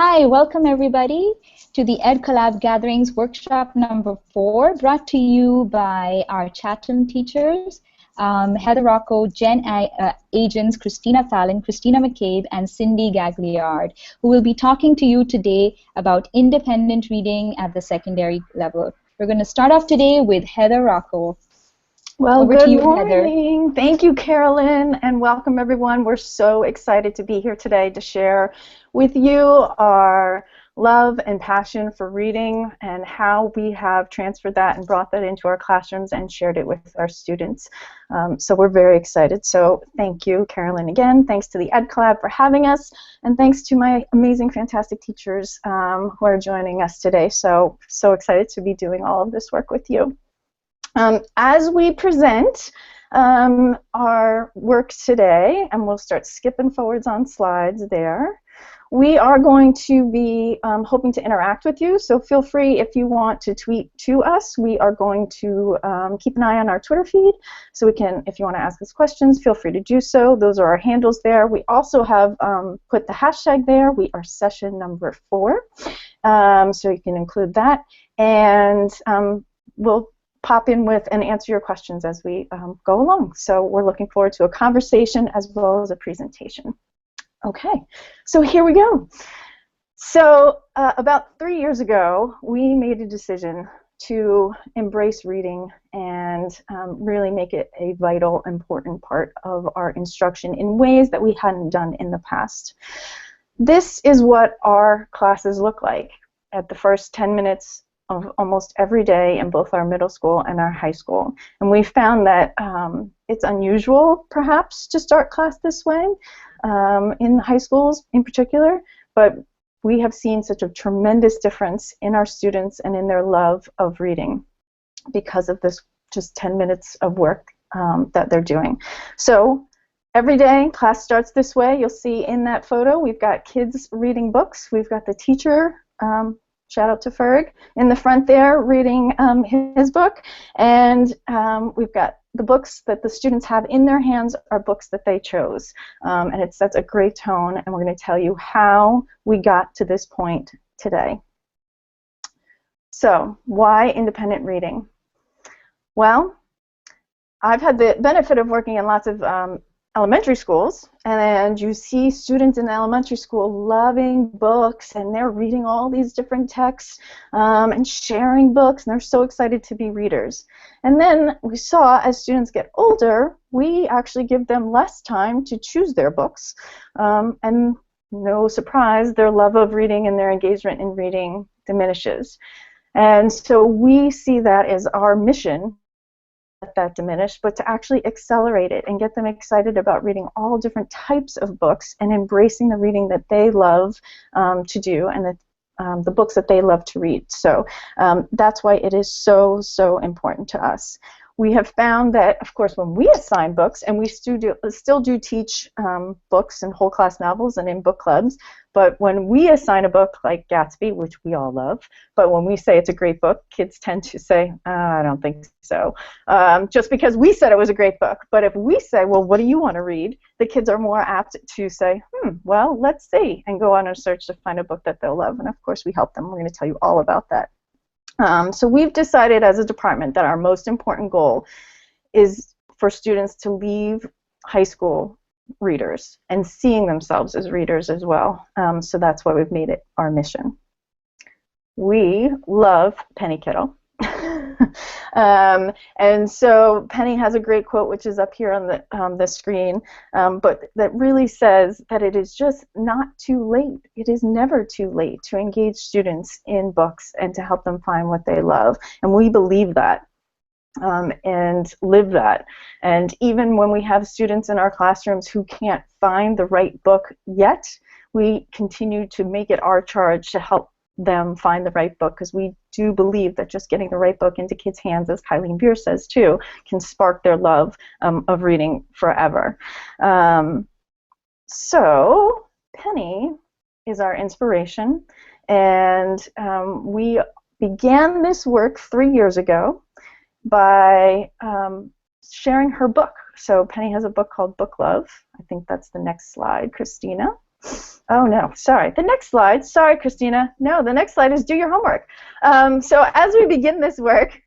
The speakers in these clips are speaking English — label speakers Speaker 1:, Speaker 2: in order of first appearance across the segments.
Speaker 1: Hi, welcome everybody to the EdCollab Gatherings workshop number 4, brought to you by our Chatham teachers, Heather ROCCO, AGENS, Christina FALLON, Christina MCCABE, and Cindy Gagliard, who will be talking to you today about independent reading at the secondary level. We're going to start off today with Heather ROCCO.
Speaker 2: Well,
Speaker 1: Over
Speaker 2: good
Speaker 1: to you,
Speaker 2: morning.
Speaker 1: Heather.
Speaker 2: Thank you, Carolyn, and welcome everyone. We're so excited to be here today to share with you our love and passion for reading and how we have transferred that and brought that into our classrooms and shared it with our students. So we're very excited. So thank you, Carolyn, again. Thanks to the EdCollab for having us, and thanks to my amazing, fantastic teachers who are joining us today. So excited to be doing all of this work with you. As we present our work today, and we'll start skipping forwards on slides there, we are going to be hoping to interact with you, so feel free if you want to tweet to us. We are going to keep an eye on our Twitter feed, so we can, if you want to ask us questions, feel free to do so. Those are our handles there. We also have put the hashtag there. We are session number 4, so you can include that, and we'll pop in with and answer your questions as we go along. So we're looking forward to a conversation as well as a presentation. Okay, so here we go. So about 3 years ago, we made a decision to embrace reading and really make it a vital, important part of our instruction in ways that we hadn't done in the past. This is what our classes look like at the first 10 minutes of almost every day in both our middle school and our high school. And we found that it's unusual, perhaps, to start class this way in high schools in particular, but we have seen such a tremendous difference in our students and in their love of reading because of this just 10 minutes of work that they're doing. So every day, class starts this way. You'll see in that photo, we've got kids reading books. We've got the teacher, shout out to Ferg, in the front there reading his book, and we've got the books that the students have in their hands are books that they chose, and it sets a great tone, and we're going to tell you how we got to this point today. So, why independent reading? Well, I've had the benefit of working in lots of elementary schools, and you see students in elementary school loving books, and they're reading all these different texts and sharing books, and they're so excited to be readers. And then we saw as students get older, we actually give them less time to choose their books, and no surprise, their love of reading and their engagement in reading diminishes. And so we see that as our mission, that diminish, but to actually accelerate it and get them excited about reading all different types of books and embracing the reading that they love to do, and the books that they love to read. So that's why it is so important to us. We have found that, of course, when we assign books, and we still do teach books and whole class novels and in book clubs, but when we assign a book like Gatsby, which we all love, but when we say it's a great book, kids tend to say, I don't think so, just because we said it was a great book. But if we say, well, what do you want to read? The kids are more apt to say, well, let's see, and go on a search to find a book that they'll love. And of course, we help them. We're going to tell you all about that. So we've decided as a department that our most important goal is for students to leave high school readers and seeing themselves as readers as well. So that's why we've made it our mission. We love Penny Kittle. And so Penny has a great quote, which is up here on the screen, but that really says that it is just not too late. It is never too late to engage students in books and to help them find what they love. And we believe that and live that. And even when we have students in our classrooms who can't find the right book yet, we continue to make it our charge to help them find the right book, because we do believe that just getting the right book into kids' hands, as Kylene Beer says too, can spark their love of reading forever. So Penny is our inspiration, and we began this work 3 years ago by sharing her book. So Penny has a book called Book Love. I think that's the next slide, Christina. Oh no, sorry. The next slide, sorry Christina. No, the next slide is do your homework. So as we begin this work,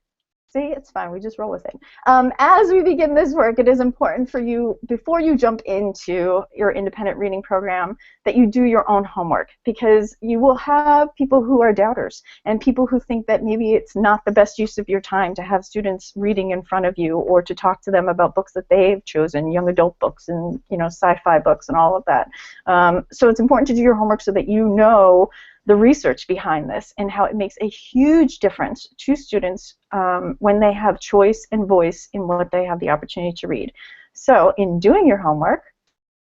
Speaker 2: see, it's fine, we just roll with it. As we begin this work, it is important for you, before you jump into your independent reading program, that you do your own homework, because you will have people who are doubters and people who think that maybe it's not the best use of your time to have students reading in front of you or to talk to them about books that they've chosen, young adult books and sci-fi books and all of that. So it's important to do your homework so that you know the research behind this and how it makes a huge difference to students when they have choice and voice in what they have the opportunity to read. So in doing your homework,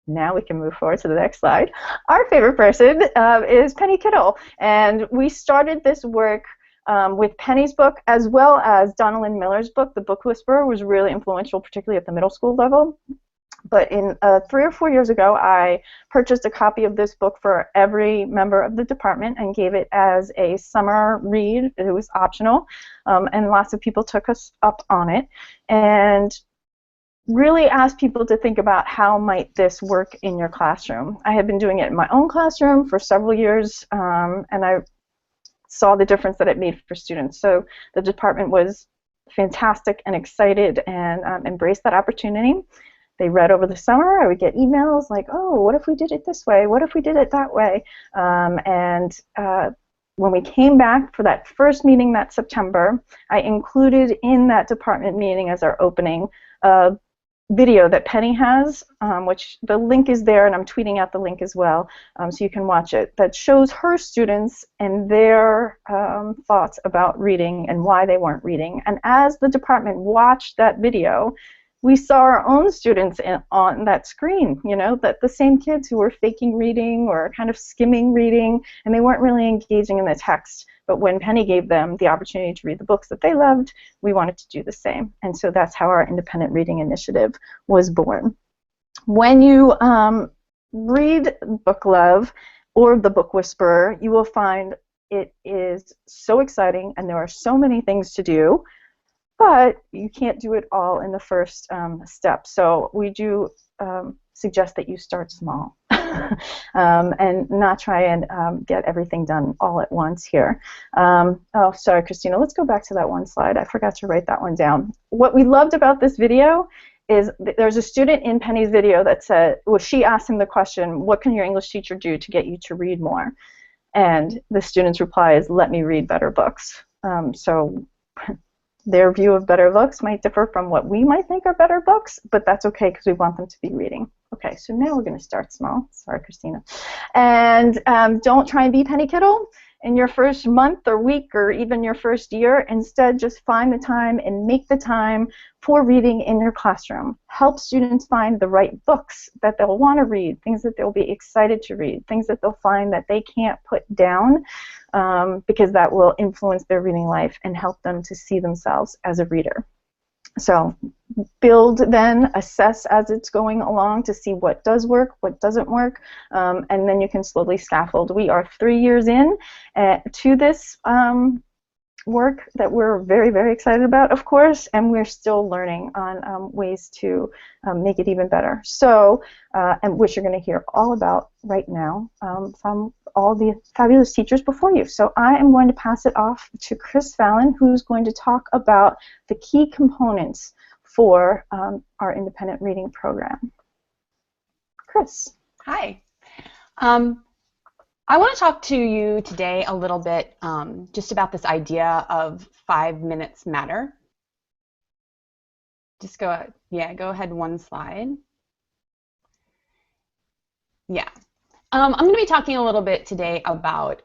Speaker 2: now we can move forward to the next slide. Our favorite person is Penny Kittle, and we started this work with Penny's book as well as Donalyn Miller's book. The Book Whisperer was really influential, particularly at the middle school level. But in 3 or 4 years ago, I purchased a copy of this book for every member of the department and gave it as a summer read. It was optional, and lots of people took us up on it, and really asked people to think about how might this work in your classroom. I had been doing it in my own classroom for several years, and I saw the difference that it made for students. So the department was fantastic and excited and embraced that opportunity. They read over the summer. I would get emails like, oh, what if we did it this way? What if we did it that way? When we came back for that first meeting that September, I included in that department meeting as our opening a video that Penny has, which the link is there, and I'm tweeting out the link as well, so you can watch it, that shows her students and their thoughts about reading and why they weren't reading. And as the department watched that video, we saw our own students on that screen, that the same kids who were faking reading or kind of skimming reading, and they weren't really engaging in the text. But when Penny gave them the opportunity to read the books that they loved, we wanted to do the same. And so that's how our independent reading initiative was born. When you read Book Love or The Book Whisperer, you will find it is so exciting and there are so many things to do. But you can't do it all in the first step. So we do suggest that you start small and not try and get everything done all at once here. Oh, sorry, Christina. Let's go back to that one slide. I forgot to write that one down. What we loved about this video is there's a student in Penny's video that said, well, she asked him the question, what can your English teacher do to get you to read more? And the student's reply is, let me read better books. So their view of better books might differ from what we might think are better books, but that's okay because we want them to be reading. Okay, so now we're going to start small. Sorry, Christina. And don't try and be Penny Kittle in your first month or week or even your first year. Instead, just find the time and make the time for reading in your classroom. Help students find the right books that they'll want to read, things that they'll be excited to read, things that they'll find that they can't put down, because that will influence their reading life and help them to see themselves as a reader. So build then, assess as it's going along to see what does work, what doesn't work, and then you can slowly scaffold. We are 3 years in to this work that we're very, very excited about, of course, and we're still learning on ways to make it even better. So, and which you're going to hear all about right now from all the fabulous teachers before you. So I am going to pass it off to Chris Fallon, who's going to talk about the key components for our independent reading program. Chris.
Speaker 3: Hi. I want to talk to you today a little bit just about this idea of 5 minutes matter. Just go ahead one slide. Yeah. I'm going to be talking a little bit today about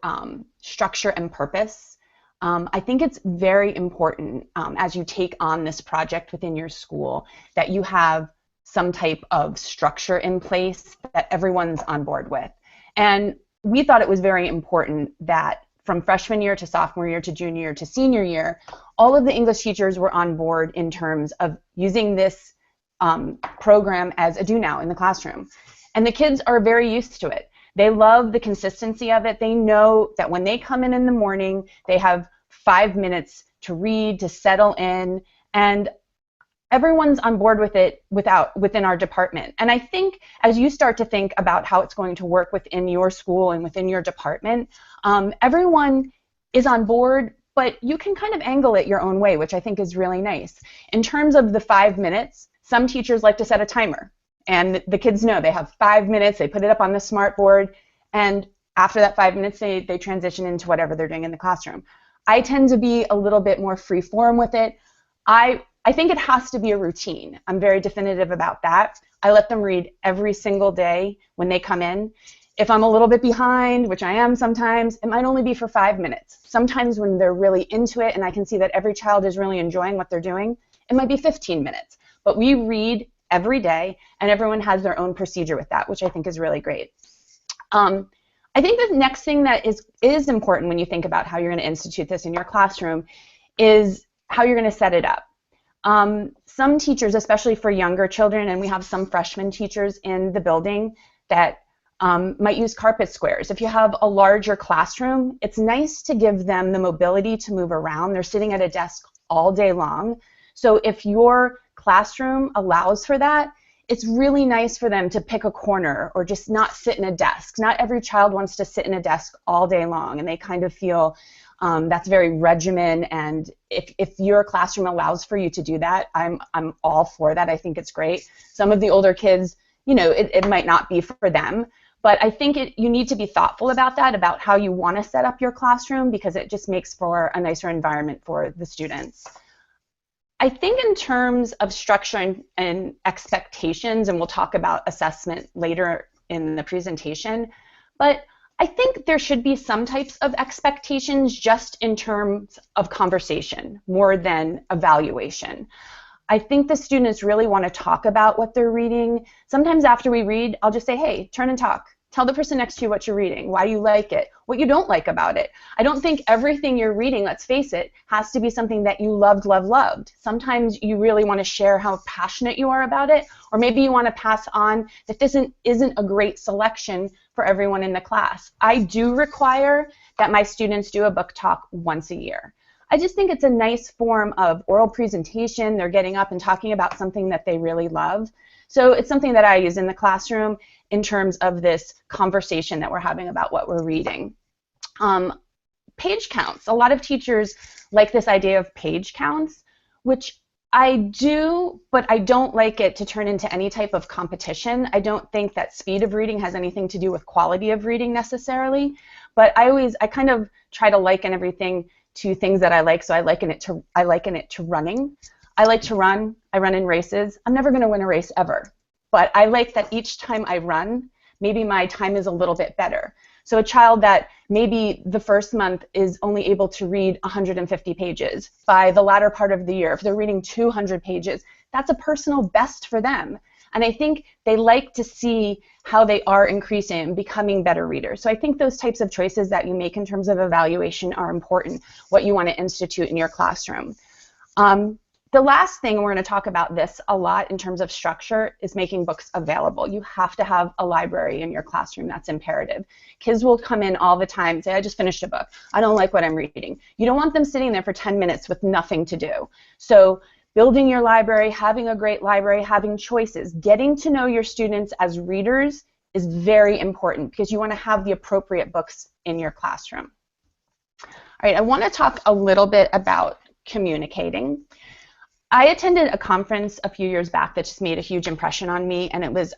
Speaker 3: structure and purpose. I think it's very important as you take on this project within your school that you have some type of structure in place that everyone's on board with. And we thought it was very important that from freshman year to sophomore year to junior year to senior year, all of the English teachers were on board in terms of using this program as a do now in the classroom. And the kids are very used to it. They love the consistency of it. They know that when they come in the morning, they have 5 minutes to read, to settle in, and everyone's on board with it within our department. And I think as you start to think about how it's going to work within your school and within your department, everyone is on board, but you can kind of angle it your own way, which I think is really nice. In terms of the 5 minutes, some teachers like to set a timer, and the kids know they have 5 minutes, they put it up on the smart board, and after that 5 minutes, they transition into whatever they're doing in the classroom. I tend to be a little bit more free form with it. I think it has to be a routine. I'm very definitive about that. I let them read every single day when they come in. If I'm a little bit behind, which I am sometimes, it might only be for 5 minutes. Sometimes when they're really into it and I can see that every child is really enjoying what they're doing, it might be 15 minutes. But we read every day, and everyone has their own procedure with that, which I think is really great. I think the next thing that is important when you think about how you're going to institute this in your classroom is how you're going to set it up. Some teachers, especially for younger children, and we have some freshman teachers in the building that might use carpet squares. If you have a larger classroom, it's nice to give them the mobility to move around. They're sitting at a desk all day long. So if your classroom allows for that, it's really nice for them to pick a corner or just not sit in a desk. Not every child wants to sit in a desk all day long, and they kind of feel that's very regimen, and if your classroom allows for you to do that, I'm all for that. I think it's great. Some of the older kids, you know, it might not be for them, but I think you need to be thoughtful about that, about how you want to set up your classroom, because it just makes for a nicer environment for the students. I think in terms of structure and expectations, and we'll talk about assessment later in the presentation, but I think there should be some types of expectations just in terms of conversation more than evaluation. I think the students really want to talk about what they're reading. Sometimes after we read, I'll just say, hey, turn and talk. Tell the person next to you what you're reading, why you like it, what you don't like about it. I don't think everything you're reading, let's face it, has to be something that you loved. Sometimes you really want to share how passionate you are about it, or maybe you want to pass on that this isn't a great selection for everyone in the class. I do require that my students do a book talk once a year. I just think it's a nice form of oral presentation. They're getting up and talking about something that they really love. So it's something that I use in the classroom in terms of this conversation that we're having about what we're reading. Page counts. A lot of teachers like this idea of page counts, which I do, but I don't like it to turn into any type of competition. I don't think that speed of reading has anything to do with quality of reading necessarily, but I kind of try to liken everything to things that I like, so I liken it to running. I like to run. I run in races. I'm never going to win a race ever, but I like that each time I run, maybe my time is a little bit better. So a child that maybe the first month is only able to read 150 pages, by the latter part of the year, if they're reading 200 pages, that's a personal best for them. And I think they like to see how they are increasing and becoming better readers. So I think those types of choices that you make in terms of evaluation are important, what you want to institute in your classroom. The last thing, we're going to talk about this a lot in terms of structure, is making books available. You have to have a library in your classroom. That's imperative. Kids will come in all the time and say, I just finished a book. I don't like what I'm reading. You don't want them sitting there for 10 minutes with nothing to do. So building your library, having a great library, having choices, getting to know your students as readers is very important, because you want to have the appropriate books in your classroom. All right, I want to talk a little bit about communicating. I attended a conference a few years back that just made a huge impression on me, and it was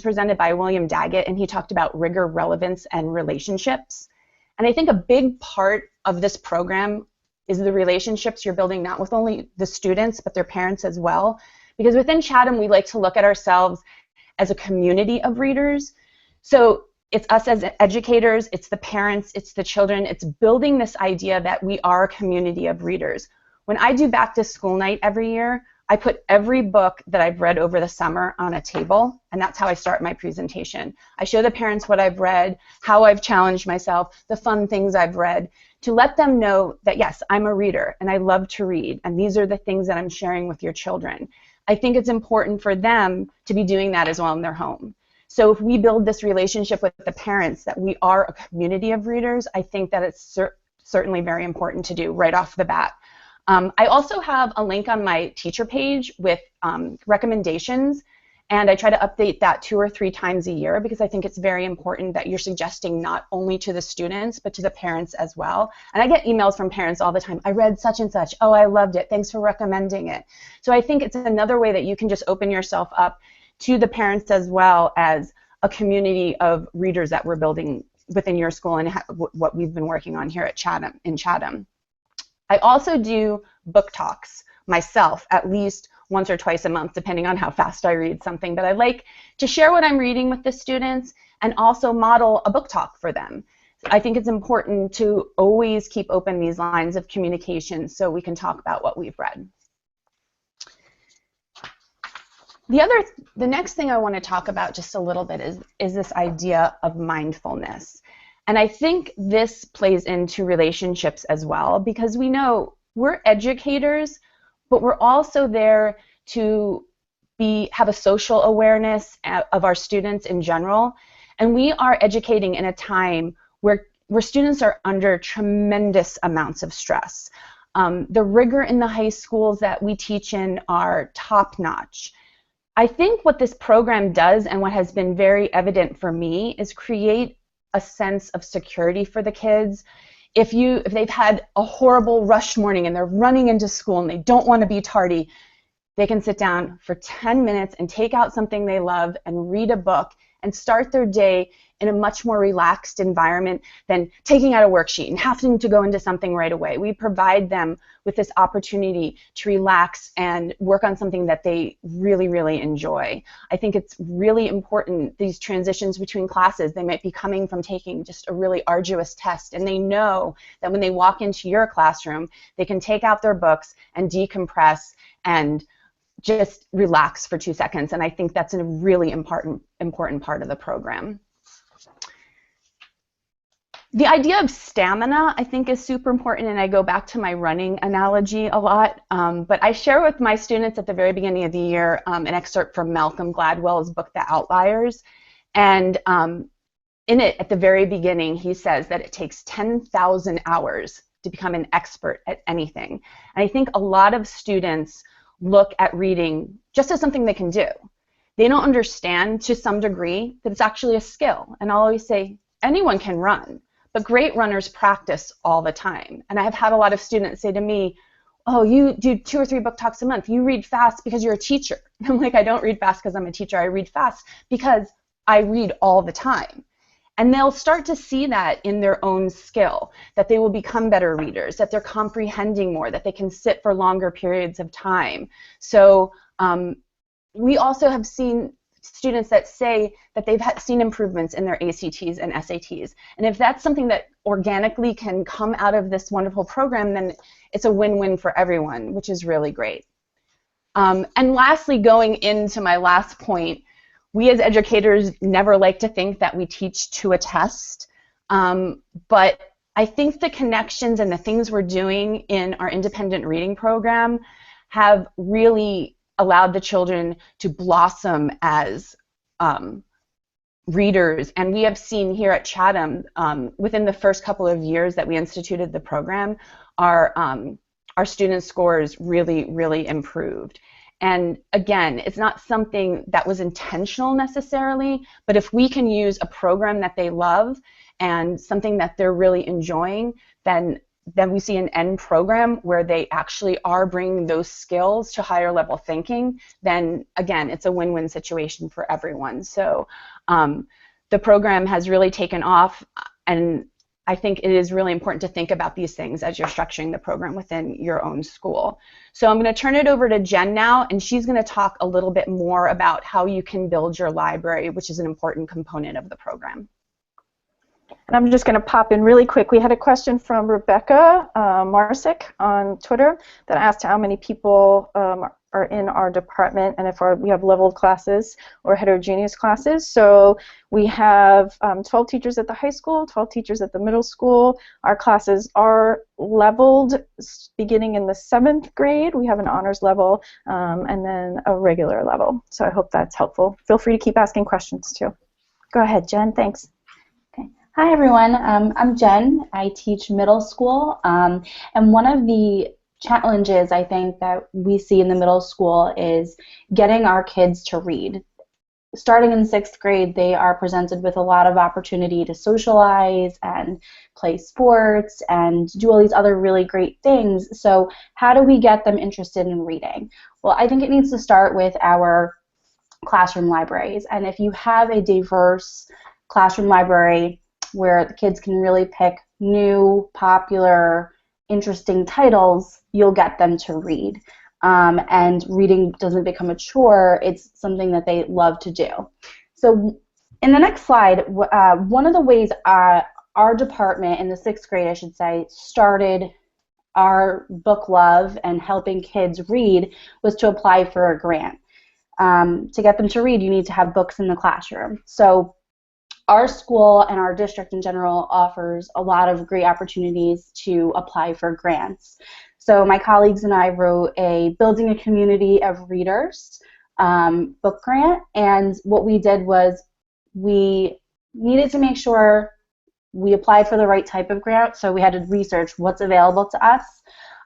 Speaker 3: presented by William Daggett, and he talked about rigor, relevance, and relationships. And I think a big part of this program is the relationships you're building, not with only the students, but their parents as well. Because within Chatham, we like to look at ourselves as a community of readers. So it's us as educators, it's the parents, it's the children, it's building this idea that we are a community of readers. When I do back to school night every year, I put every book that I've read over the summer on a table, and that's how I start my presentation. I show the parents what I've read, how I've challenged myself, the fun things I've read, to let them know that, yes, I'm a reader, and I love to read, and these are the things that I'm sharing with your children. I think it's important for them to be doing that as well in their home. So if we build this relationship with the parents that we are a community of readers, I think that it's certainly very important to do right off the bat. I also have a link on my teacher page with recommendations, and I try to update that 2 or 3 times a year because I think it's very important that you're suggesting not only to the students but to the parents as well. And I get emails from parents all the time. I read such and such. Oh, I loved it. Thanks for recommending it. So I think it's another way that you can just open yourself up to the parents as well as a community of readers that we're building within your school and what we've been working on here at Chatham. I also do book talks myself at least once or twice a month, depending on how fast I read something. But I like to share what I'm reading with the students and also model a book talk for them. I think it's important to always keep open these lines of communication so we can talk about what we've read. The next thing I want to talk about just a little bit is this idea of mindfulness. And I think this plays into relationships as well, because we know we're educators, but we're also there to have a social awareness of our students in general. And we are educating in a time where students are under tremendous amounts of stress. The rigor in the high schools that we teach in are top-notch. I think what this program does, and what has been very evident for me, is create a sense of security for the kids. If they've had a horrible rush morning and they're running into school and they don't want to be tardy, they can sit down for 10 minutes and take out something they love and read a book and start their day in a much more relaxed environment than taking out a worksheet and having to go into something right away. We provide them with this opportunity to relax and work on something that they really, really enjoy. I think it's really important, these transitions between classes. They might be coming from taking just a really arduous test, and they know that when they walk into your classroom, they can take out their books and decompress and just relax for 2 seconds. And I think that's a really important part of the program. The idea of stamina, I think, is super important, and I go back to my running analogy a lot. But I share with my students at the very beginning of the year an excerpt from Malcolm Gladwell's book, The Outliers. And in it, at the very beginning, he says that it takes 10,000 hours to become an expert at anything. And I think a lot of students look at reading just as something they can do. They don't understand, to some degree, that it's actually a skill. And I'll always say, anyone can run, but great runners practice all the time. And I've had a lot of students say to me, oh, you do 2 or 3 book talks a month. You read fast because you're a teacher. I'm like, I don't read fast because I'm a teacher. I read fast because I read all the time. And they'll start to see that in their own skill, that they will become better readers, that they're comprehending more, that they can sit for longer periods of time. So we also have seen students that say that they've seen improvements in their ACTs and SATs. And if that's something that organically can come out of this wonderful program, then it's a win-win for everyone, which is really great. And lastly, going into my last point, we as educators never like to think that we teach to a test, but I think the connections and the things we're doing in our independent reading program have really allowed the children to blossom as readers. And we have seen here at Chatham, within the first couple of years that we instituted the program, our student scores really, really improved. And again, it's not something that was intentional necessarily, but if we can use a program that they love and something that they're really enjoying, then we see an end program where they actually are bringing those skills to higher level thinking, then again, it's a win-win situation for everyone. So the program has really taken off, and I think it is really important to think about these things as you're structuring the program within your own school. So I'm going to turn it over to Jen now, and she's going to talk a little bit more about how you can build your library, which is an important component of the program.
Speaker 2: And I'm just going to pop in really quick. We had a question from Rebecca Marsick on Twitter that asked how many people are in our department and if we have leveled classes or heterogeneous classes. So we have 12 teachers at the high school, 12 teachers at the middle school. Our classes are leveled beginning in the 7th grade. We have an honors level and then a regular level. So I hope that's helpful. Feel free to keep asking questions too. Go ahead, Jen. Thanks.
Speaker 4: Hi everyone, I'm Jen. I teach middle school, and one of the challenges I think that we see in the middle school is getting our kids to read. Starting in 6th grade, they are presented with a lot of opportunity to socialize and play sports and do all these other really great things. So how do we get them interested in reading? Well, I think it needs to start with our classroom libraries. And if you have a diverse classroom library where the kids can really pick new, popular, interesting titles, you'll get them to read. And reading doesn't become a chore, it's something that they love to do. So in the next slide, one of the ways our department, in the 6th grade I should say, started our book love and helping kids read was to apply for a grant. To get them to read, you need to have books in the classroom. So our school and our district in general offers a lot of great opportunities to apply for grants. So my colleagues and I wrote a Building a Community of Readers book grant, and what we did was we needed to make sure we applied for the right type of grant, so we had to research what's available to us,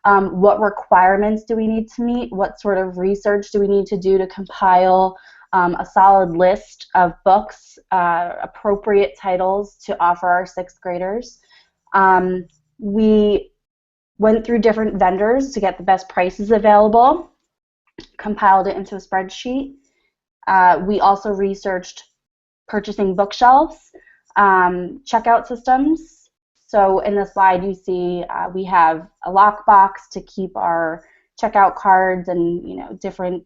Speaker 4: what requirements do we need to meet, what sort of research do we need to do to compile a solid list of books, appropriate titles to offer our 6th graders. We went through different vendors to get the best prices available, compiled it into a spreadsheet. We also researched purchasing bookshelves, checkout systems. So in the slide you see we have a lockbox to keep our checkout cards and different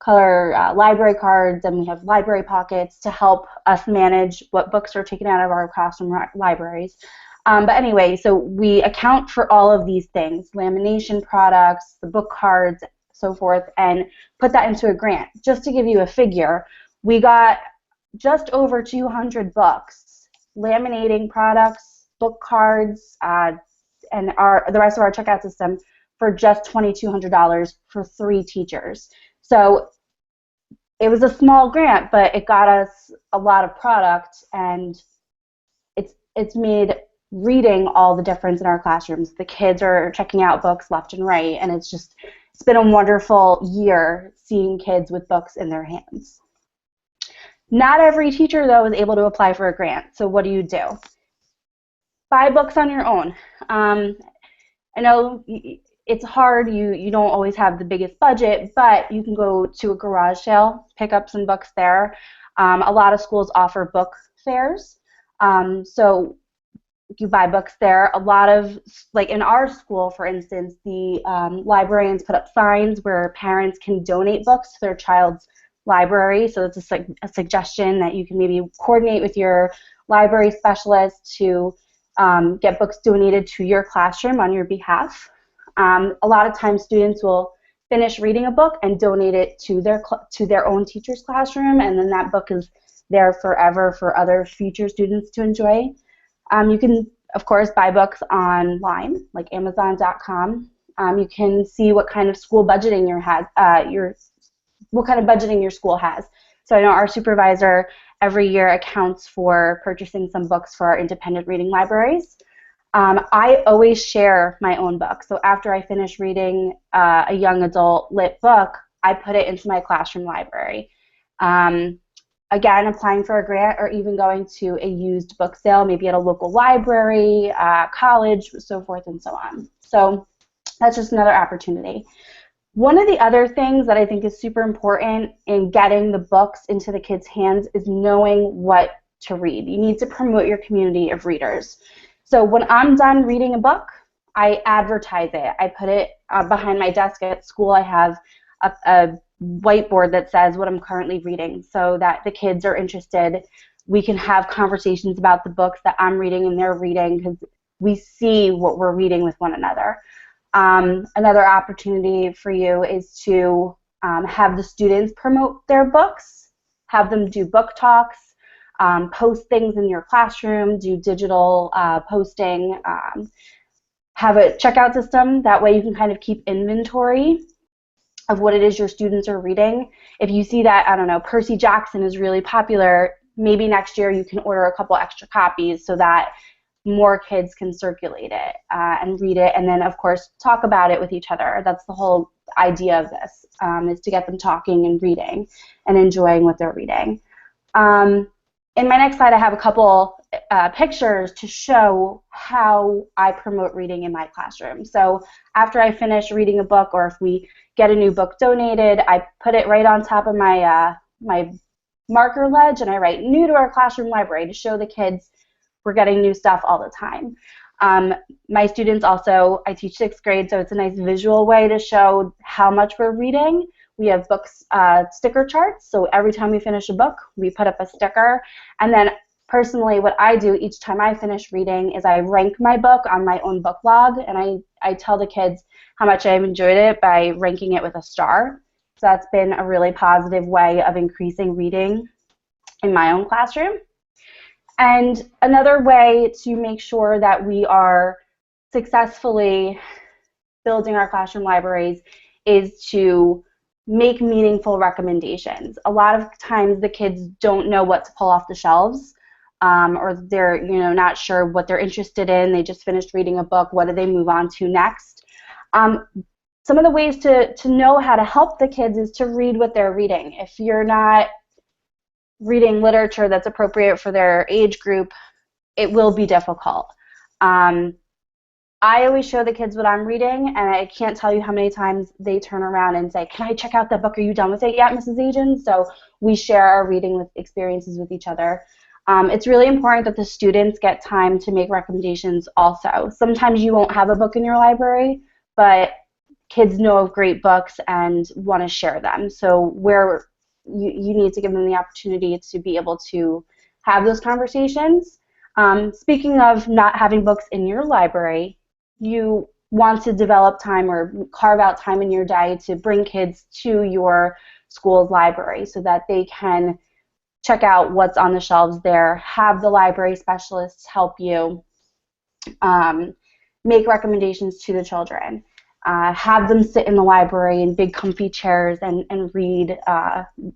Speaker 4: color library cards, and we have library pockets to help us manage what books are taken out of our classroom libraries. But anyway, so we account for all of these things, lamination products, the book cards, so forth, and put that into a grant. Just to give you a figure, we got just over 200 books, laminating products, book cards, and the rest of our checkout system for just $2,200 for 3 teachers. So it was a small grant, but it got us a lot of product, and it's made reading all the difference in our classrooms. The kids are checking out books left and right, and it's been a wonderful year seeing kids with books in their hands. Not every teacher, though, is able to apply for a grant. So what do? Buy books on your own. I know it's hard. You don't always have the biggest budget, but you can go to a garage sale, pick up some books there. A lot of schools offer book fairs. So you buy books there. A lot of, like in our school, for instance, the librarians put up signs where parents can donate books to their child's library. So it's a suggestion that you can maybe coordinate with your library specialist to get books donated to your classroom on your behalf. A lot of times students will finish reading a book and donate it to their own teacher's classroom, and then that book is there forever for other future students to enjoy. You can, of course, buy books online, like Amazon.com. You can see what kind of school budgeting what kind of budgeting your school has. So I know our supervisor every year accounts for purchasing some books for our independent reading libraries. I always share my own book. So after I finish reading a young adult lit book, I put it into my classroom library. Again, applying for a grant or even going to a used book sale, maybe at a local library, college, so forth and so on. So that's just another opportunity. One of the other things that I think is super important in getting the books into the kids' hands is knowing what to read. You need to promote your community of readers. So when I'm done reading a book, I advertise it. I put it behind my desk at school. I have a whiteboard that says what I'm currently reading so that the kids are interested. We can have conversations about the books that I'm reading and they're reading because we see what we're reading with one another. Another opportunity for you is to have the students promote their books, have them do book talks, post things in your classroom, do digital posting, have a checkout system. That way you can kind of keep inventory of what it is your students are reading. If you see that, I don't know, Percy Jackson is really popular, maybe next year you can order a couple extra copies so that more kids can circulate it and read it, and then of course talk about it with each other. That's the whole idea of this, is to get them talking and reading and enjoying what they're reading. In my next slide I have a couple pictures to show how I promote reading in my classroom. So after I finish reading a book, or if we get a new book donated, I put it right on top of my my marker ledge, and I write "new to our classroom library" to show the kids we're getting new stuff all the time. My students also, I teach 6th grade, so it's a nice visual way to show how much we're reading. We have books, sticker charts, so every time we finish a book, we put up a sticker. And then personally, what I do each time I finish reading is I rank my book on my own book log, and I tell the kids how much I've enjoyed it by ranking it with a star. So that's been a really positive way of increasing reading in my own classroom. And another way to make sure that we are successfully building our classroom libraries is to make meaningful recommendations. A lot of times the kids don't know what to pull off the shelves, or they're not sure what they're interested in. They just finished reading a book. What do they move on to next? Some of the ways to know how to help the kids is to read what they're reading. If you're not reading literature that's appropriate for their age group, it will be difficult. I always show the kids what I'm reading, and I can't tell you how many times they turn around and say, "Can I check out that book? Are you done with it yet, Mrs. Agents?" So we share our reading experiences with each other. It's really important that the students get time to make recommendations also. Sometimes you won't have a book in your library, but kids know of great books and want to share them. So you need to give them the opportunity to be able to have those conversations. Speaking of not having books in your library, you want to develop time or carve out time in your day to bring kids to your school's library so that they can check out what's on the shelves there, have the library specialists help you make recommendations to the children. Have them sit in the library in big comfy chairs and read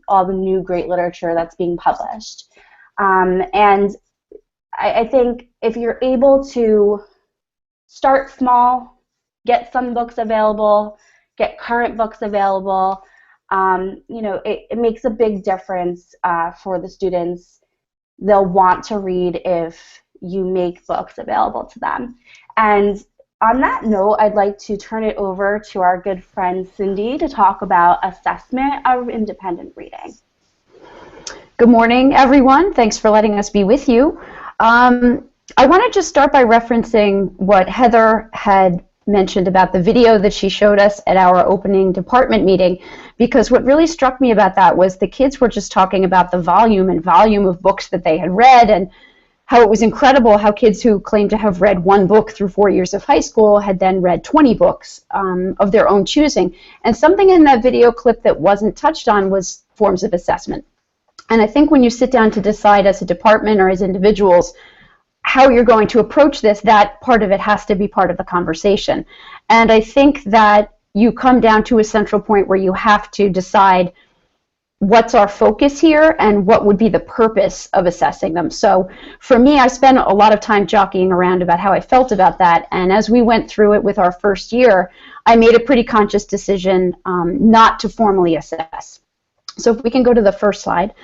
Speaker 4: all the new great literature that's being published. And I think if you're able to start small, get some books available, get current books available, it makes a big difference for the students. They'll want to read if you make books available to them. And on that note, I'd like to turn it over to our good friend Cindy to talk about assessment of independent reading.
Speaker 5: Good morning, everyone. Thanks for letting us be with you. I want to just start by referencing what Heather had mentioned about the video that she showed us at our opening department meeting, because what really struck me about that was the kids were just talking about the volume of books that they had read, and how it was incredible how kids who claimed to have read one book through 4 years of high school had then read 20 books of their own choosing. And something in that video clip that wasn't touched on was forms of assessment. And I think when you sit down to decide as a department or as individuals how you're going to approach this, that part of it has to be part of the conversation. And I think that you come down to a central point where you have to decide what's our focus here and what would be the purpose of assessing them. So for me, I spent a lot of time jockeying around about how I felt about that, and as we went through it with our first year, I made a pretty conscious decision not to formally assess. So if we can go to the first slide.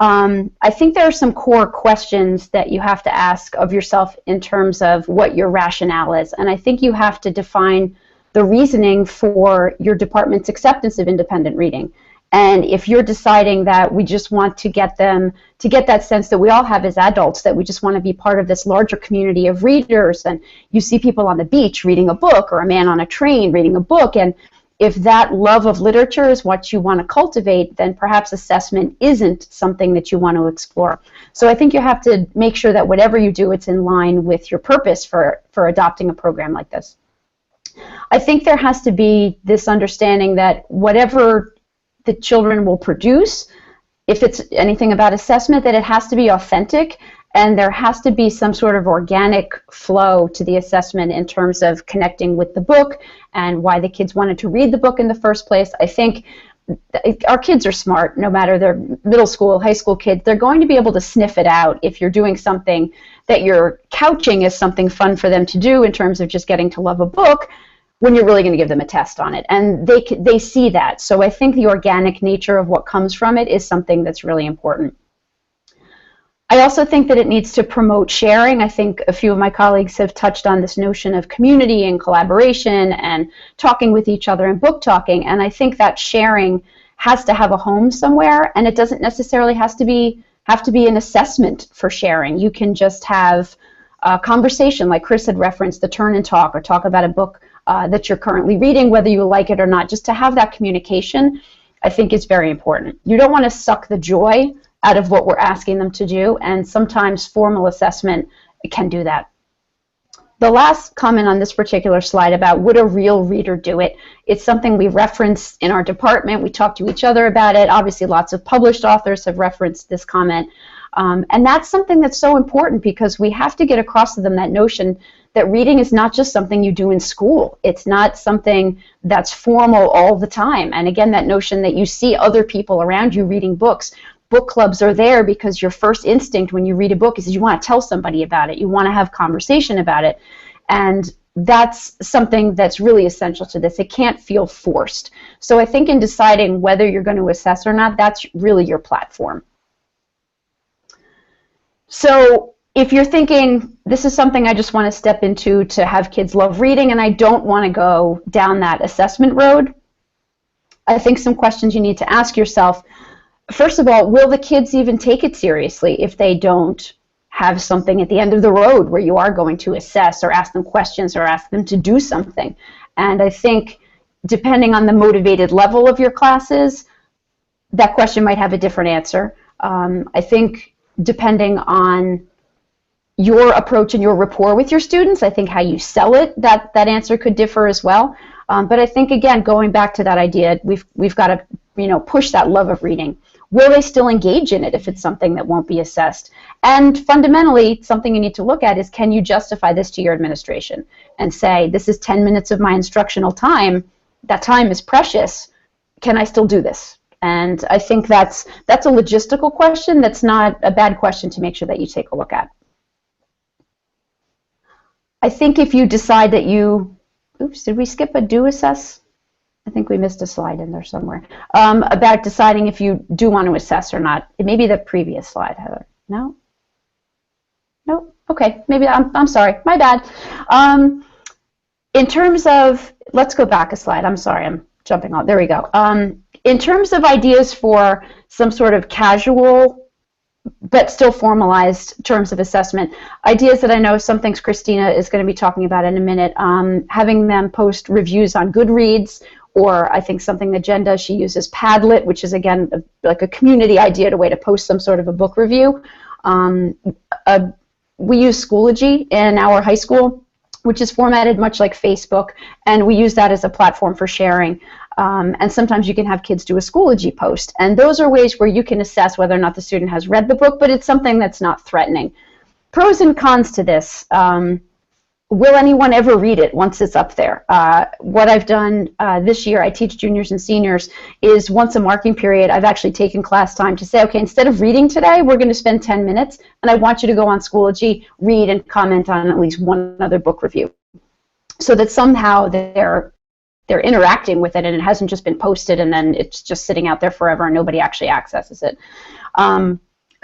Speaker 5: I think there are some core questions that you have to ask of yourself in terms of what your rationale is, and I think you have to define the reasoning for your department's acceptance of independent reading. And if you're deciding that we just want to get them to get that sense that we all have as adults, that we just want to be part of this larger community of readers, and you see people on the beach reading a book, or a man on a train reading a book, and if that love of literature is what you want to cultivate, then perhaps assessment isn't something that you want to explore. So I think you have to make sure that whatever you do, it's in line with your purpose for adopting a program like this. I think there has to be this understanding that whatever the children will produce, if it's anything about assessment, that it has to be authentic, and there has to be some sort of organic flow to the assessment in terms of connecting with the book and why the kids wanted to read the book in the first place. I think our kids are smart, no matter they're middle school, high school kids. They're going to be able to sniff it out if you're doing something that you're couching as something fun for them to do in terms of just getting to love a book, when you're really going to give them a test on it. And they see that. So I think the organic nature of what comes from it is something that's really important. I also think that it needs to promote sharing. I think a few of my colleagues have touched on this notion of community and collaboration and talking with each other and book talking, and I think that sharing has to have a home somewhere, and it doesn't necessarily have to be an assessment for sharing. You can just have a conversation, like Chris had referenced, the turn and talk, or talk about a book that you're currently reading, whether you like it or not. Just to have that communication, I think, is very important. You don't want to suck the joy out of what we're asking them to do, and sometimes formal assessment can do that. The last comment on this particular slide about would a real reader do it, it's something we reference in our department. We talk to each other about it. Obviously, lots of published authors have referenced this comment. And that's something that's so important, because we have to get across to them that notion that reading is not just something you do in school. It's not something that's formal all the time. And again, that notion that you see other people around you reading books. Book clubs are there because your first instinct when you read a book is you want to tell somebody about it. You want to have conversation about it. And that's something that's really essential to this. It can't feel forced. So I think in deciding whether you're going to assess or not, that's really your platform. So if you're thinking, this is something I just want to step into to have kids love reading, and I don't want to go down that assessment road, I think some questions you need to ask yourself. First of all, will the kids even take it seriously if they don't have something at the end of the road where you are going to assess or ask them questions or ask them to do something? And I think depending on the motivated level of your classes, that question might have a different answer. I think depending on your approach and your rapport with your students, I think how you sell it, that answer could differ as well. But I think, again, going back to that idea, we've got to push that love of reading. Will they still engage in it if it's something that won't be assessed? And fundamentally, something you need to look at is, can you justify this to your administration and say, this is 10 minutes of my instructional time. That time is precious. Can I still do this? And I think that's a logistical question. That's not a bad question to make sure that you take a look at. I think if you decide that you, oops, did we skip a do assess? I think we missed a slide in there somewhere, about deciding if you do want to assess or not. It may be the previous slide, Heather. No? No? Okay, maybe I'm sorry. My bad. In terms of, let's go back a slide. I'm sorry, I'm jumping on. There we go. In terms of ideas for some sort of casual but still formalized terms of assessment, ideas that I know some things Christina is going to be talking about in a minute, having them post reviews on Goodreads, or I think something that Jen does, she uses Padlet, which is, again, like a community idea, a way to post some sort of a book review. We use Schoology in our high school, which is formatted much like Facebook, and we use that as a platform for sharing. And sometimes you can have kids do a Schoology post. And those are ways where you can assess whether or not the student has read the book, but it's something that's not threatening. Pros and cons to this. Will anyone ever read it once it's up there? What I've done this year, I teach juniors and seniors, is once a marking period, I've actually taken class time to say, okay, instead of reading today, we're going to spend 10 minutes, and I want you to go on Schoology, read, and comment on at least one other book review, so that somehow they're interacting with it, and it hasn't just been posted and then it's just sitting out there forever and nobody actually accesses it.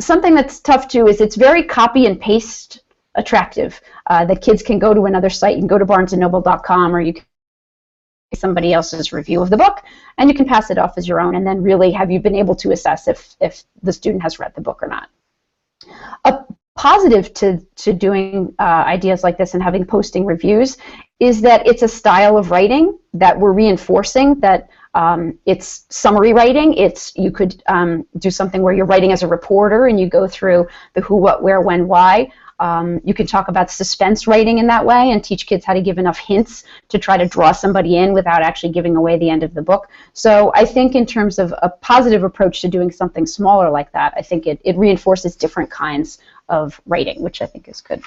Speaker 5: Something that's tough too is it's very copy and paste attractive. The kids can go to another site. You can go to barnesandnoble.com, or you can get somebody else's review of the book, and you can pass it off as your own, and then really have you been able to assess if the student has read the book or not. A positive to doing ideas like this and having posting reviews is that it's a style of writing that we're reinforcing, that it's summary writing. You could do something where you're writing as a reporter and you go through the who, what, where, when, why. You can talk about suspense writing in that way and teach kids how to give enough hints to try to draw somebody in without actually giving away the end of the book. So I think in terms of a positive approach to doing something smaller like that, I think it reinforces different kinds of writing, which I think is good.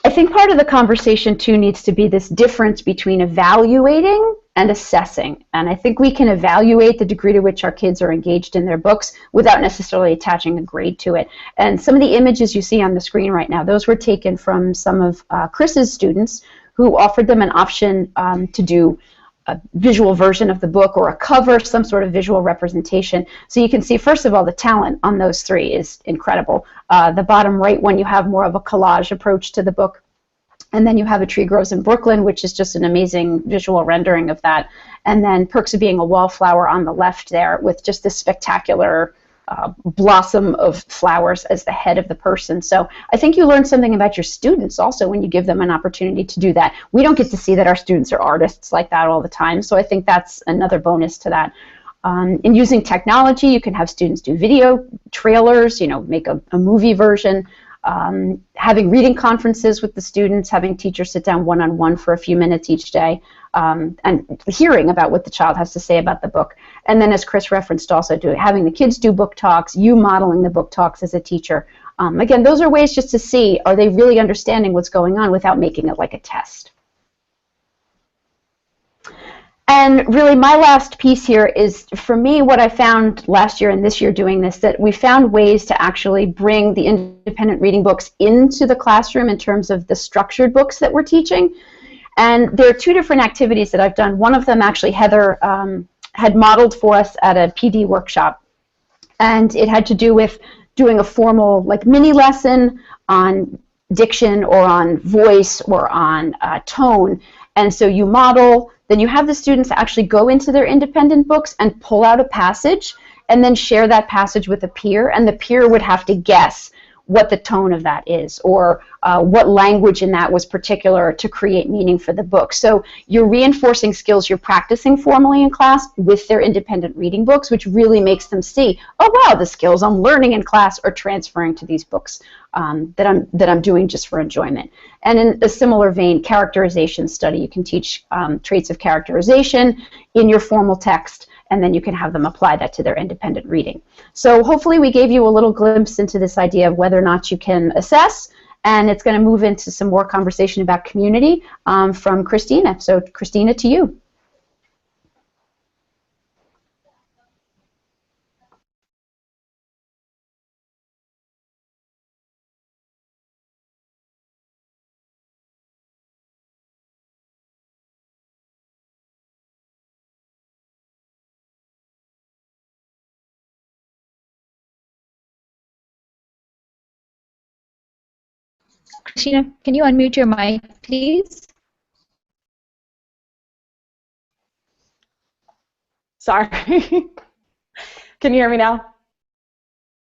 Speaker 5: I think part of the conversation too needs to be this difference between evaluating and assessing. And I think we can evaluate the degree to which our kids are engaged in their books without necessarily attaching a grade to it. And some of the images you see on the screen right now, those were taken from some of Chris's students who offered them an option to do a visual version of the book or a cover, some sort of visual representation. So you can see, first of all, the talent on those three is incredible. The bottom right one, you have more of a collage approach to the book. And then you have A Tree Grows in Brooklyn, which is just an amazing visual rendering of that. And then Perks of Being a Wallflower on the left there with just this spectacular blossom of flowers as the head of the person. So I think you learn something about your students also when you give them an opportunity to do that. We don't get to see that our students are artists like that all the time, so I think that's another bonus to that. In using technology, you can have students do video trailers, you know, make a movie version. Having reading conferences with the students, having teachers sit down one-on-one for a few minutes each day, and hearing about what the child has to say about the book. And then, as Chris referenced, also having the kids do book talks, you modeling the book talks as a teacher. Again, those are ways just to see, are they really understanding what's going on without making it like a test. And really, my last piece here is, for me, what I found last year and this year doing this, that we found ways to actually bring the independent reading books into the classroom in terms of the structured books that we're teaching. And there are two different activities that I've done. One of them, actually, Heather had modeled for us at a PD workshop. And it had to do with doing a formal, like, mini lesson on diction or on voice or on tone. And so you model, then you have the students actually go into their independent books and pull out a passage and then share that passage with a peer, and the peer would have to guess what the tone of that is, or what language in that was particular to create meaning for the book. So you're reinforcing skills you're practicing formally in class with their independent reading books, which really makes them see, oh wow, the skills I'm learning in class are transferring to these books that I'm doing just for enjoyment. And in a similar vein, characterization study. You can teach traits of characterization in your formal text, and then you can have them apply that to their independent reading. So hopefully we gave you a little glimpse into this idea of whether or not you can assess, and it's going to move into some more conversation about community from Christina. So Christina, to you.
Speaker 1: Christina, can you unmute your mic, please?
Speaker 3: Sorry. Can you hear me now?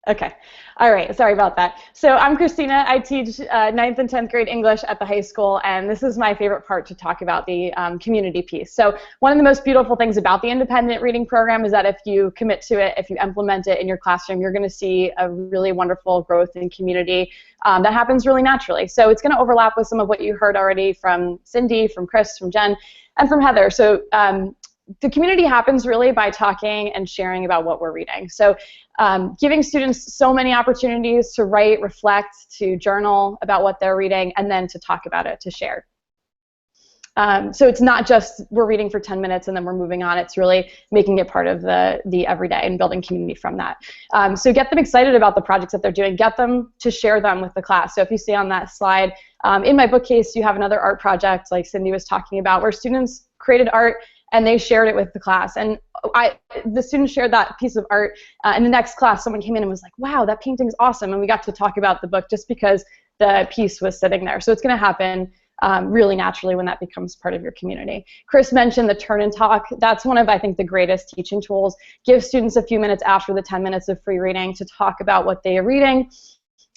Speaker 3: Okay. All right. Sorry about that. So I'm Christina. I teach 9th and 10th grade English at the high school, and this is my favorite part to talk about, the community piece. So one of the most beautiful things about the independent reading program is that if you commit to it, if you implement it in your classroom, you're going to see a really wonderful growth in community that happens really naturally. So it's going to overlap with some of what you heard already from Cindy, from Chris, from Jen, and from Heather. So the community happens really by talking and sharing about what we're reading. So giving students so many opportunities to write, reflect, to journal about what they're reading, and then to talk about it, to share. So it's not just we're reading for 10 minutes and then we're moving on. It's really making it part of the everyday and building community from that. So get them excited about the projects that they're doing. Get them to share them with the class. So if you see on that slide, in my bookcase, you have another art project like Cindy was talking about, where students created art and they shared it with the class. And the students shared that piece of art. In the next class, someone came in and was like, wow, that painting's awesome. And we got to talk about the book just because the piece was sitting there. So it's going to happen really naturally when that becomes part of your community. Chris mentioned the turn and talk. That's one of, I think, the greatest teaching tools. Give students a few minutes after the 10 minutes of free reading to talk about what they are reading,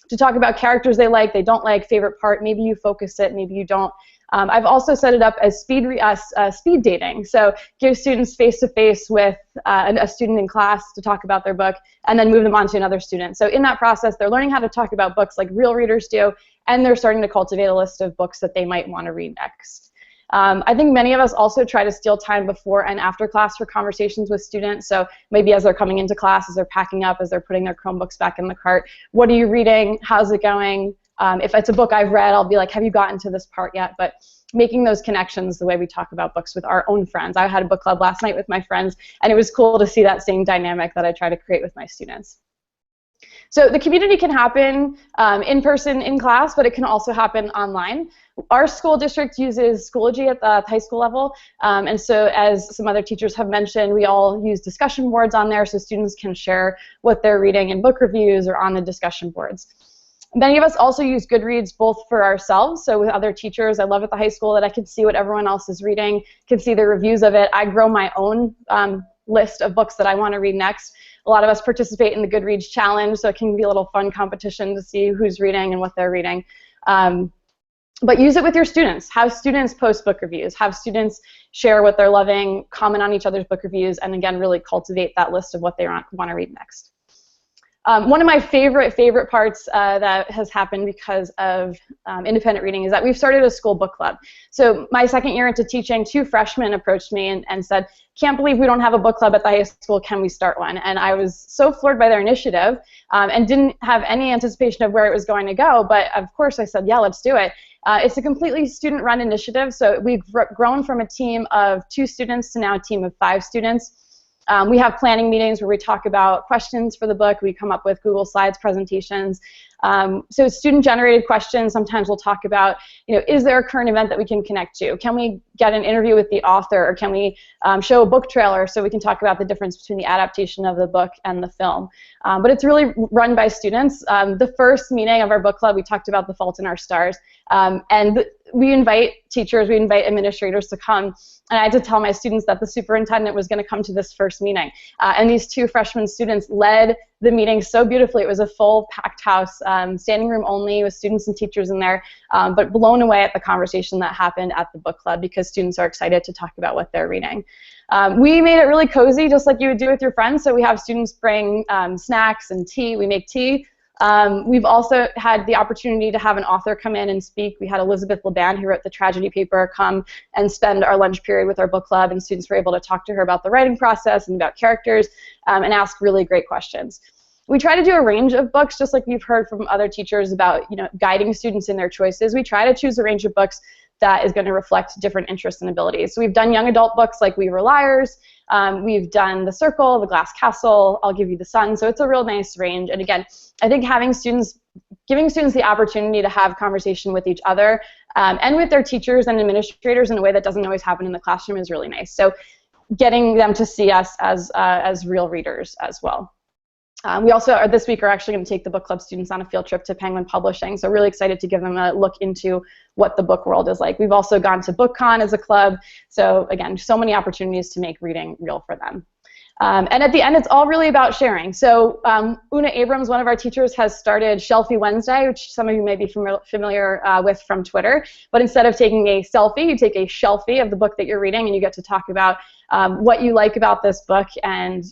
Speaker 3: to talk about characters they don't like, favorite part. Maybe you focus it, maybe you don't. I've also set it up as speed dating. So give students face-to-face with a student in class to talk about their book, and then move them on to another student. So in that process, they're learning how to talk about books like real readers do, and they're starting to cultivate a list of books that they might want to read next. I think many of us also try to steal time before and after class for conversations with students. So maybe as they're coming into class, as they're packing up, as they're putting their Chromebooks back in the cart, what are you reading? How's it going? If it's a book I've read, I'll be like, have you gotten to this part yet? But making those connections the way we talk about books with our own friends. I had a book club last night with my friends, and it was cool to see that same dynamic that I try to create with my students. So the community can happen in person in class, but it can also happen online. Our school district uses Schoology at the high school level, and so as some other teachers have mentioned, we all use discussion boards on there so students can share what they're reading in book reviews or on the discussion boards. Many of us also use Goodreads both for ourselves, so with other teachers. I love at the high school that I can see what everyone else is reading, can see the reviews of it. I grow my own list of books that I want to read next. A lot of us participate in the Goodreads challenge, so it can be a little fun competition to see who's reading and what they're reading. But use it with your students. Have students post book reviews. Have students share what they're loving, comment on each other's book reviews, and again, really cultivate that list of what they want to read next. One of my favorite parts that has happened because of independent reading is that we've started a school book club. So my second year into teaching, 2 freshmen approached me and said, "Can't believe we don't have a book club at the high school, can we start one?" And I was so floored by their initiative and didn't have any anticipation of where it was going to go, but of course I said, yeah, let's do it. It's a completely student-run initiative, so we've grown from a team of 2 students to now a team of 5 students. We have planning meetings where we talk about questions for the book. We come up with Google Slides presentations. So student-generated questions. Sometimes we'll talk about, is there a current event that we can connect to? Can we get an interview with the author, or can we show a book trailer so we can talk about the difference between the adaptation of the book and the film? But it's really run by students. The first meeting of our book club, we talked about The Fault in Our Stars, and we invite teachers, we invite administrators to come, and I had to tell my students that the superintendent was going to come to this first meeting. And these 2 freshman students led the meeting so beautifully. It was a full packed house, standing room only with students and teachers in there, but blown away at the conversation that happened at the book club because students are excited to talk about what they're reading. We made it really cozy, just like you would do with your friends, so we have students bring snacks and tea. We make tea. We've also had the opportunity to have an author come in and speak. We had Elizabeth Laban, who wrote the tragedy paper, come and spend our lunch period with our book club, and students were able to talk to her about the writing process and about characters and ask really great questions. We try to do a range of books, just like you've heard from other teachers about guiding students in their choices. We try to choose a range of books that is going to reflect different interests and abilities. So we've done young adult books like We Were Liars, we've done The Circle, The Glass Castle, I'll Give You the Sun, so it's a real nice range. And again, I think giving students the opportunity to have conversation with each other and with their teachers and administrators in a way that doesn't always happen in the classroom is really nice. So getting them to see us as real readers as well. We also, this week, are actually going to take the book club students on a field trip to Penguin Publishing, so really excited to give them a look into what the book world is like. We've also gone to BookCon as a club, so again, so many opportunities to make reading real for them. And at the end, it's all really about sharing. So Una Abrams, one of our teachers, has started Shelfie Wednesday, which some of you may be familiar with from Twitter. But instead of taking a selfie, you take a shelfie of the book that you're reading, and you get to talk about what you like about this book and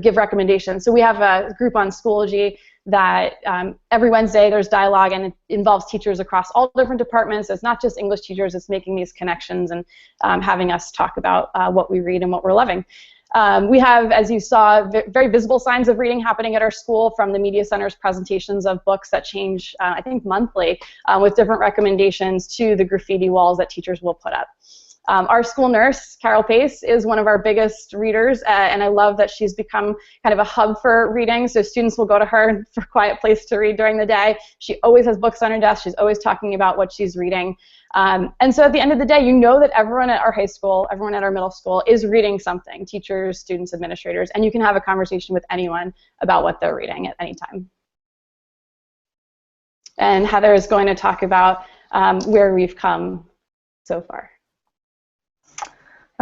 Speaker 3: give recommendations. So we have a group on Schoology that every Wednesday there's dialogue, and it involves teachers across all different departments. It's not just English teachers, it's making these connections and having us talk about what we read and what we're loving. We have, as you saw, very visible signs of reading happening at our school, from the Media Center's presentations of books that change, I think, monthly, with different recommendations, to the graffiti walls that teachers will put up. Our school nurse, Carol Pace, is one of our biggest readers, and I love that she's become kind of a hub for reading, so students will go to her for a quiet place to read during the day. She always has books on her desk. She's always talking about what she's reading. And so at the end of the day, you know that everyone at our high school, everyone at our middle school is reading something, teachers, students, administrators, and you can have a conversation with anyone about what they're reading at any time. And Heather is going to talk about where we've come so far.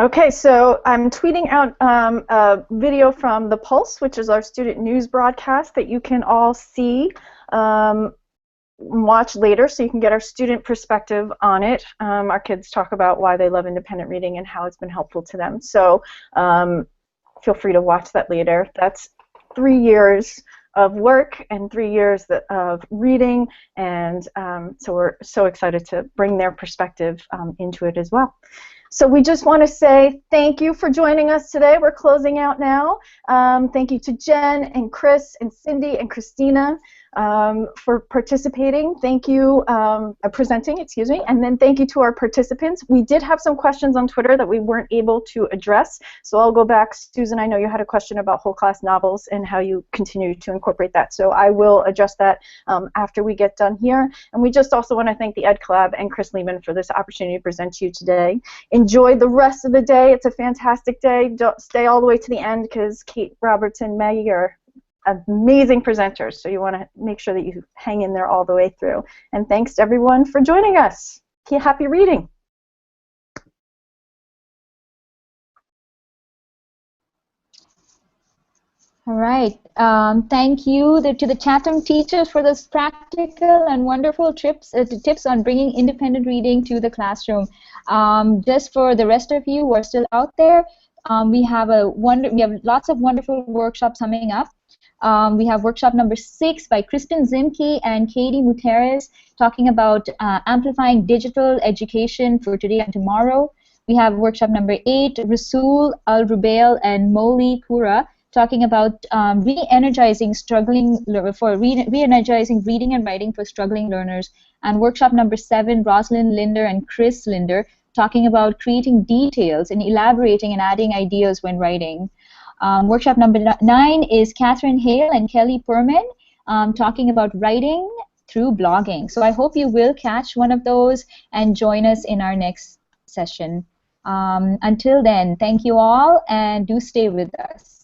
Speaker 2: Okay, so I'm tweeting out a video from The Pulse, which is our student news broadcast that you can all see, watch later, so you can get our student perspective on it. Our kids talk about why they love independent reading and how it's been helpful to them. So feel free to watch that later. That's 3 years of work and 3 years of reading, and so we're so excited to bring their perspective into it as well. So we just want to say thank you for joining us today. We're closing out now. Thank you to Jen and Chris and Cindy and Christina for participating. Thank you, presenting, excuse me, and then thank you to our participants. We did have some questions on Twitter that we weren't able to address, so I'll go back. Susan, I know you had a question about whole class novels and how you continue to incorporate that, so I will address that after we get done here. And we just also want to thank the EdCollab and Chris Lehman for this opportunity to present to you today. Enjoy the rest of the day. It's a fantastic day. Don't stay all the way to the end because Kate, Roberts, and Maggie are amazing presenters, so you want to make sure that you hang in there all the way through. And thanks to everyone for joining us. Happy reading.
Speaker 1: All right. Thank you to the Chatham teachers for this practical and wonderful tips on bringing independent reading to the classroom. Just for the rest of you who are still out there, we have lots of wonderful workshops coming up. We have workshop number 6 by KRISTIN Zimke and Katie Muteres talking about amplifying digital education for today and tomorrow. We have workshop number 8, Rasul Al-Rubail and Moli Kura talking about re-energizing reading and writing for struggling learners. And workshop number 7, Rosalind Linder and Chris Linder talking about creating details and elaborating and adding ideas when writing. Workshop number 9 is Catherine Hale and Kelly Perman talking about writing through blogging. So I hope you will catch one of those and join us in our next session. Until then, thank you all and do stay with us.